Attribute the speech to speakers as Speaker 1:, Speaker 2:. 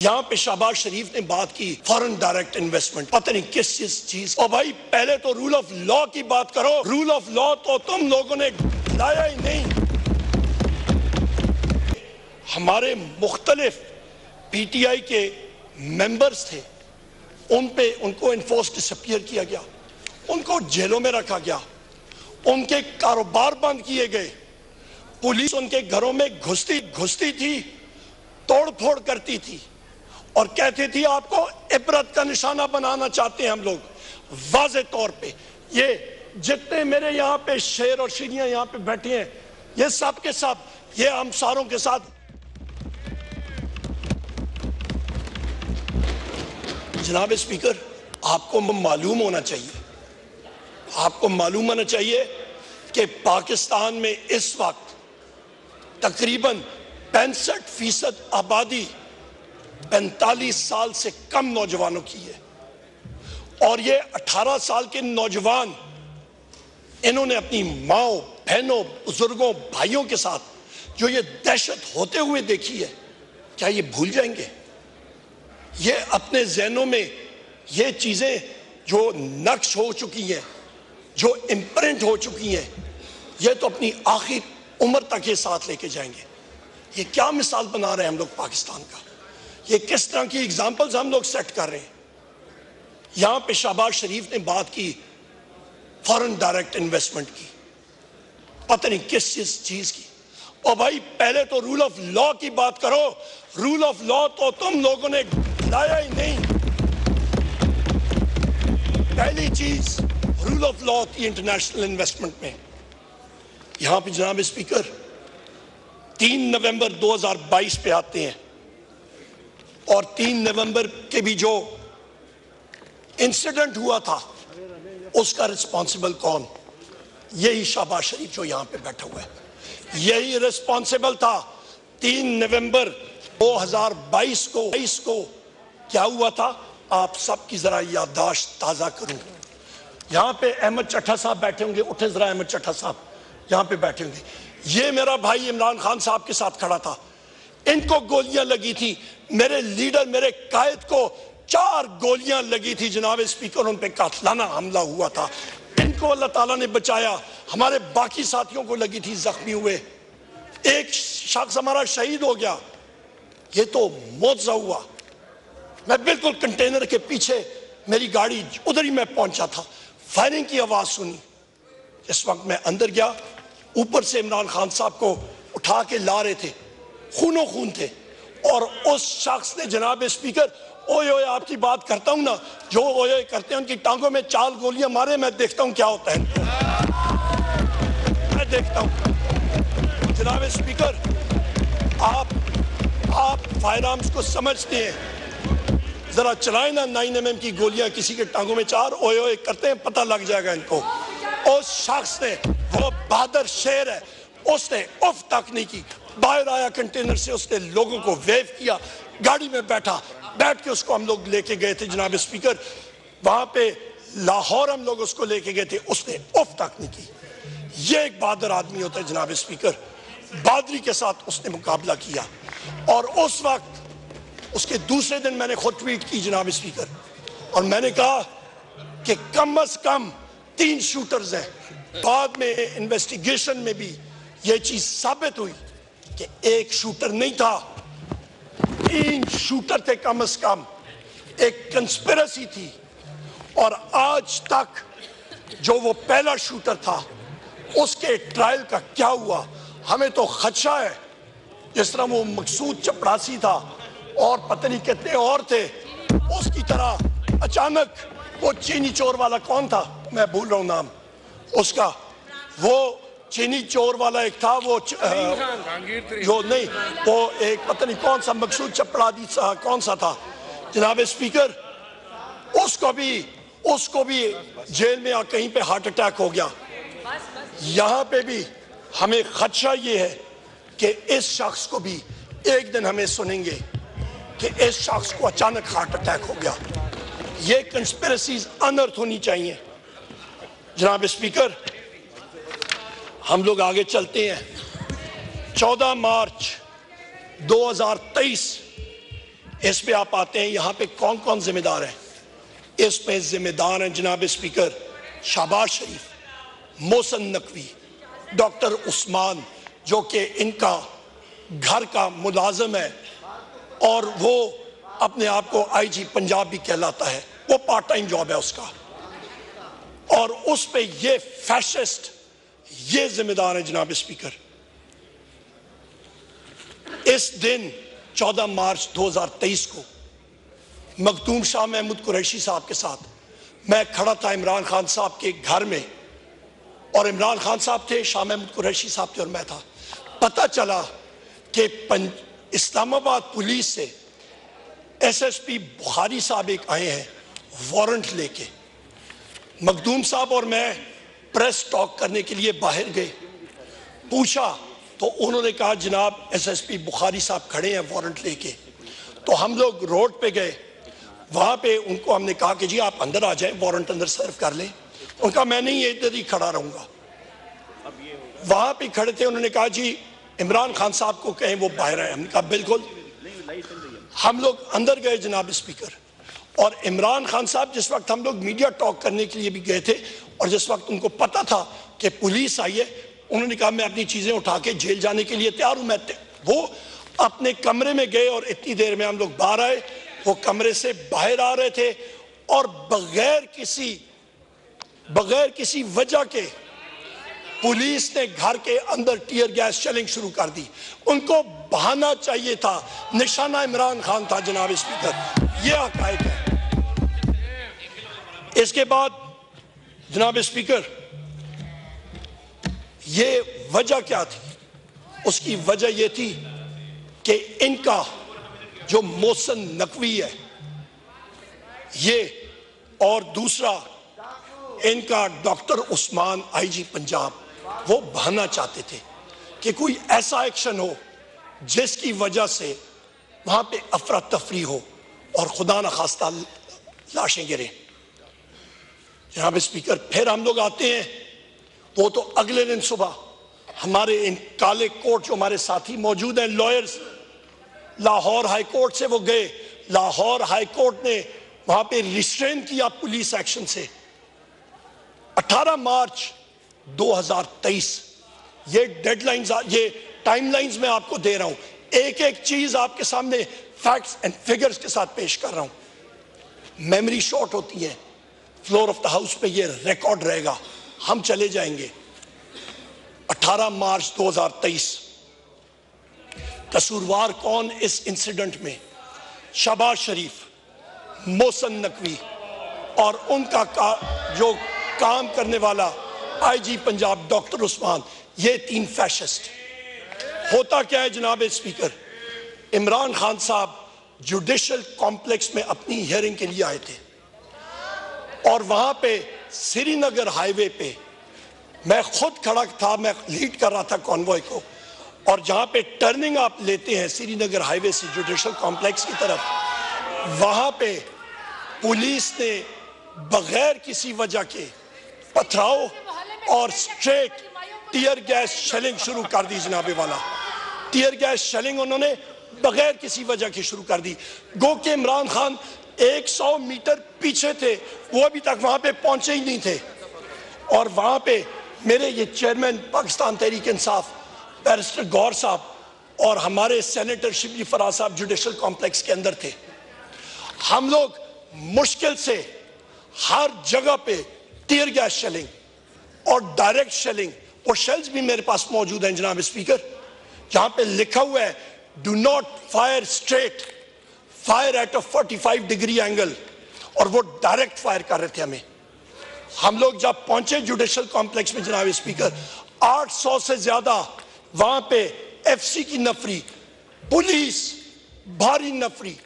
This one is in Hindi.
Speaker 1: यहाँ पे शहबाज शरीफ ने बात की फॉरेन डायरेक्ट इन्वेस्टमेंट, पता नहीं किस चीज। और भाई पहले तो रूल ऑफ लॉ की बात करो। रूल ऑफ लॉ तो तुम लोगों ने लाया ही नहीं। हमारे मुख्तलिफ पीटीआई के मेंबर्स थे, उनको इन्फोर्स डिसअपीयर किया गया, उनको जेलों में रखा गया, उनके कारोबार बंद किए गए, पुलिस उनके घरों में घुसती थी, तोड़ फोड़ करती थी और कहती थी आपको इबरत का निशाना बनाना चाहते हैं हम लोग। वाज़े तौर पे ये जितने मेरे यहाँ पे शेर और शेरियां यहाँ पे बैठे हैं, ये सब के सब ये हमसारों के साथ। जनाब स्पीकर, आपको मालूम होना चाहिए कि पाकिस्तान में इस वक्त तकरीबन 65% आबादी 45 साल से कम नौजवानों की है और ये 18 साल के नौजवान इन्होंने अपनी माओ, बहनों, बुजुर्गों, भाइयों के साथ जो ये दहशत होते हुए देखी है, क्या ये भूल जाएंगे? ये अपने ज़हनों में ये चीज़ें जो नक्श हो चुकी हैं, जो इम्प्रिंट हो चुकी हैं, ये तो अपनी आखिर उम्र तक ये साथ लेके जाएंगे। ये क्या मिसाल बना रहे हैं हम लोग पाकिस्तान का? ये किस तरह की एग्जाम्पल्स हम लोग सेट कर रहे हैं? यहाँ पे शहबाज शरीफ ने बात की फॉरेन डायरेक्ट इन्वेस्टमेंट की, पता नहीं किस चीज़ की। और भाई पहले तो रूल ऑफ लॉ की बात करो। रूल ऑफ लॉ तो तुम लोगों ने लाया ही नहीं। पहली चीज रूल ऑफ लॉ थी इंटरनेशनल इन्वेस्टमेंट में। यहां पे जनाब स्पीकर 3 नवंबर 2022 पे आते हैं और 3 नवंबर के भी जो इंसिडेंट हुआ था उसका रिस्पॉन्सिबल कौन? यही शहबाज शरीफ जो यहां पे बैठा हुआ है, यही रिस्पॉन्सिबल था। 3 नवंबर 2022 को क्या हुआ था? आप सबकी जरा याददाश्त ताजा करूं। यहां पे अहमद चट्टा साहब बैठे होंगे, उठे जरा अहमद चट्टा साहब यहां पे बैठे होंगे। ये मेरा भाई इमरान खान साहब के साथ खड़ा था, इनको गोलियां लगी थी। मेरे लीडर, मेरे कायद को 4 गोलियां लगी थी जनाब स्पीकर, उन पे कातलाना हमला हुआ था। इनको अल्लाह ताला ने बचाया, हमारे बाकी साथियों को लगी थी, जख्मी हुए। एक शख्स हमारा शहीद हो गया, ये तो मौजज़ा हुआ। मैं बिल्कुल कंटेनर के पीछे, मेरी गाड़ी उधर ही मैं पहुंचा था, फायरिंग की आवाज सुनी। इस वक्त मैं अंदर गया, ऊपर से इमरान खान साहब को उठा के ला रहे थे, खूनो खून थे। और उस शख्स ने जनाब स्पीकर, ओए ओए आपकी बात करता हूं ना, जो ओए ओए करते हैं उनकी टांगों में 4 गोलियां मारे, मैं देखता हूं क्या होता है। मैं देखता हूं जनाब स्पीकर, आप फायर आर्म्स को समझते हैं, जरा चलाए ना 9mm की गोलियां किसी के टांगों में 4, ओए ओए करते हैं, पता लग जाएगा इनको। उस शख्स ने, वो बहादुर शेर है, उसने उफ तक नहीं की, बाहर आया कंटेनर से, उसने लोगों को वेव किया, गाड़ी में बैठ के उसको हम लोग लेके गए थे जनाब स्पीकर। वहां पे लाहौर हम लोग उसको लेके गए थे, उसने उफ तक नहीं की। ये एक बहादुर आदमी होता है जनाब स्पीकर। बहादुरी के साथ उसने मुकाबला किया। और उस वक्त, उसके दूसरे दिन मैंने खुद ट्वीट की जनाब स्पीकर, और मैंने कहा कि कम से कम 3 शूटर्स हैं। बाद में इन्वेस्टिगेशन में भी यह चीज साबित हुई कि एक शूटर नहीं था, 3 शूटर थे कम से कम। एक कंस्पिरेसी थी। और आज तक जो वो पहला शूटर था, उसके ट्रायल का क्या हुआ, हमें तो खदशा है। जिस तरह वो मकसूद चपड़ासी था और पता नहीं कितने और थे, उसकी तरह अचानक वो चीनी चोर वाला कौन था, मैं भूल रहा हूं नाम उसका, वो चीनी चोर वाला एक था, वो जो नहीं, वो एक पता नहीं कौन सा मकसूद चपड़ासी कौन सा था जनाब स्पीकर, उसको भी जेल में कहीं पे हार्ट अटैक हो गया। यहां पे भी हमें खदशा ये है कि इस शख्स को भी एक दिन हमें सुनेंगे कि इस शख्स को अचानक हार्ट अटैक हो गया। ये कंस्पिरेसीज अनर्थ होनी चाहिए जनाब स्पीकर। हम लोग आगे चलते हैं। 14 मार्च 2023 इस पे आप आते हैं, यहाँ पे कौन कौन जिम्मेदार है? इसमें जिम्मेदार हैं जनाब स्पीकर शहबाज शरीफ, मोहसिन नकवी, डॉक्टर उस्मान जो कि इनका घर का मुलाजिम है और वो अपने आप को आईजी पंजाब भी कहलाता है, वो पार्ट टाइम जॉब है उसका, और उस पे ये फैशिस्ट ये जिम्मेदार है जनाब स्पीकर। इस दिन 14 मार्च 2023 को मखदूम शाह महमूद कुरैशी साहब के साथ मैं खड़ा था इमरान खान साहब के घर में, और इमरान खान साहब थे, शाह महमूद कुरैशी साहब थे और मैं था। पता चला कि इस्लामाबाद पुलिस से एसएसपी बुखारी साहब एक आए हैं वारंट लेके। मखदूम साहब और मैं प्रेस टॉक करने के लिए बाहर गए, पूछा तो उन्होंने कहा जनाब एसएसपी बुखारी साहब खड़े हैं वारंट लेके। तो हम लोग रोड पे गए, वहां पे उनको हमने कहा कि जी आप अंदर आ जाएं, वारंट अंदर सर्व कर लें। उनका मैं नहीं इधर ही खड़ा रहूंगा। वहां पे खड़े थे, उन्होंने कहा जी इमरान खान साहब को कहें वो बाहर आए। हमने कहा बिल्कुल। हम लोग अंदर गए जनाब स्पीकर, और इमरान खान साहब जिस वक्त हम लोग मीडिया टॉक करने के लिए भी गए थे, और जिस वक्त उनको पता था कि पुलिस आई है, उन्होंने कहा मैं अपनी चीजें उठा के जेल जाने के लिए तैयार हूं। वो अपने कमरे में गए और इतनी देर में हम लोग बाहर आए। वो कमरे से बाहर आ रहे थे और बगैर किसी वजह के पुलिस ने घर के अंदर टीयर गैस शेलिंग शुरू कर दी। उनको बहाना चाहिए था, निशाना इमरान खान था जनाब स्पीकर। ये हकायक है। इसके बाद जनाब स्पीकर ये वजह क्या थी? उसकी वजह यह थी कि इनका जो मोहसिन नकवी है ये, और दूसरा इनका डॉक्टर उस्मान आईजी पंजाब, वो बहाना चाहते थे कि कोई ऐसा एक्शन हो जिसकी वजह से वहां पे अफरा तफरी हो और खुदा न खास्ता लाशें गिरे। जनाब स्पीकर फिर हम लोग आते हैं, वो तो अगले दिन सुबह हमारे इन काले कोट जो हमारे साथी मौजूद हैं लॉयर्स, लाहौर हाई कोर्ट से वो गए। लाहौर हाई कोर्ट ने वहां पे रिस्ट्रेन किया पुलिस एक्शन से। 18 मार्च 2023 ये डेडलाइंस, ये टाइमलाइंस मैं आपको दे रहा हूं, एक एक चीज आपके सामने फैक्ट्स एंड फिगर्स के साथ पेश कर रहा हूं। मेमोरी शॉर्ट होती है, फ्लोर ऑफ द हाउस पे ये रिकॉर्ड रहेगा, हम चले जाएंगे। 18 मार्च 2023 कसूरवार कौन इस इंसिडेंट में? शहबाज शरीफ, मोहसिन नकवी और उनका जो काम करने वाला आईजी पंजाब डॉक्टर उस्मान, ये 3 फैशिस्ट। होता क्या है जनाब स्पीकर, इमरान खान साहब जुडिशल कॉम्प्लेक्स में अपनी हियरिंग के लिए आए थे, और वहां पे श्रीनगर हाईवे पे मैं खुद खड़ा था, मैं लीड कर रहा था कॉन्वॉय को, और जहां पे टर्निंग आप लेते हैं श्रीनगर हाईवे से जुडिशल कॉम्प्लेक्स की तरफ, वहां पे पुलिस ने बगैर किसी वजह के पथराव और स्ट्रेट टीयर गैस शेलिंग शुरू कर दी। जनाबे वाला टीयर गैस शेलिंग उन्होंने बगैर किसी वजह की शुरू कर दी। गो के इमरान खान 100 मीटर पीछे थे, वो अभी तक वहां पे पहुंचे ही नहीं थे। और वहां पे मेरे ये चेयरमैन पाकिस्तान तहरीक इंसाफ बैरिस्टर गौर साहब और हमारे सेनेटर शिबली फराज साहब जुडिशल कॉम्प्लेक्स के अंदर थे। हम लोग मुश्किल से हर जगह पे टीयर गैस शेलिंग और डायरेक्ट शेलिंग, और शेल्स भी मेरे पास मौजूद हैं जनाब स्पीकर, जहां पे लिखा हुआ है do not fire straight, fire at a 45 degree angle, और वो डायरेक्ट फायर कर रहे थे हमें। हम लोग जब पहुंचे जुडिशल कॉम्प्लेक्स में जनाब स्पीकर, 800 से ज्यादा वहां पे एफसी की नफरी, पुलिस, भारी नफरी,